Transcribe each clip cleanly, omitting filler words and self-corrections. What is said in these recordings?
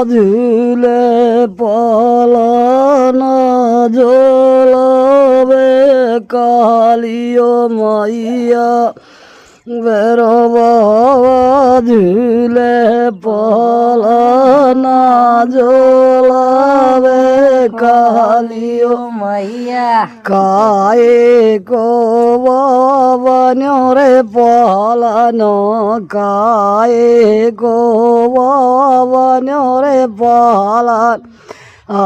ঝুলে পলানা জলবে কালিও মাইয়া বেরো বাবা ঝুলে পলানা জলাবে কালিও মাইয়া কায়ে কো বাবানরে পলানো কায়ে কো বাবানরে পলান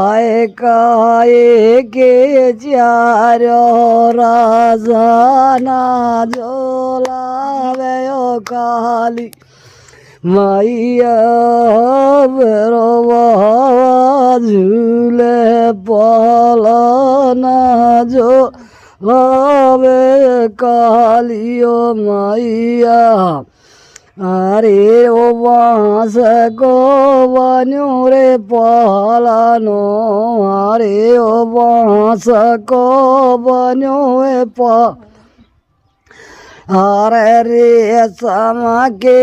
আয় কায়ে কে চার রাজানা জলাবে ও কালী মাইয়া বেরো বাবা ঝুলে পলানা জলাবে কালিও মাইয়া আরে ও বাঁশ গো বানুরে পলানো আরে ও বাঁশ গো বানুরে আরে রে সামাকে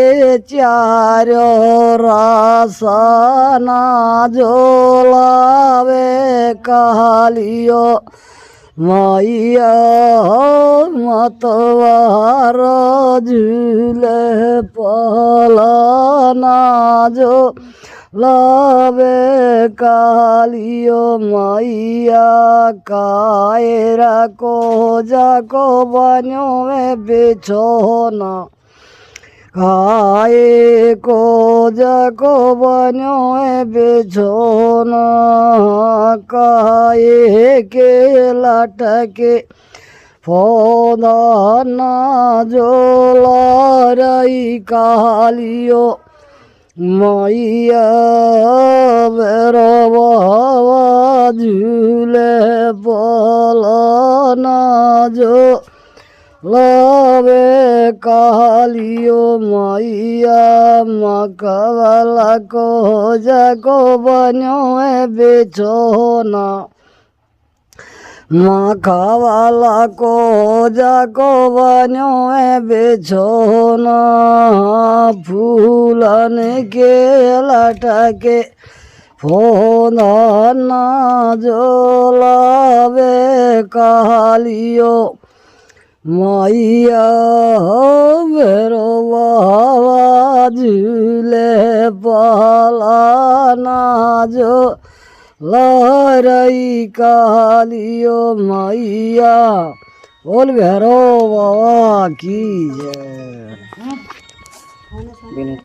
চার রাসানা জলাবে কালিও মাইয়া মতবার ঝুলে পলানা জলাবে কালিও মাইয়া কায়রা কো যাকো বানোয়ে বিছনা কায়ে কো যাকো বানোয়ে বিছনা কায়ে কে লাটকে ফোদানা জলারাই কালিও মাইয়া বেরো বাবা ঝুলে পলানা জলাবে কালিও মাইয়া মাকাবালা কো যাকো বানোয়ে বিছনা মাখাওয়ালা কো যাকো বানোয়ে বিছনা ফুলন কে লাটকে ফোদানা জলাবে কালিও মাইয়া বেরো বাবা ঝুলে পলানা লড়াই কালিও মাইয়া বল ভেরো বাবা কি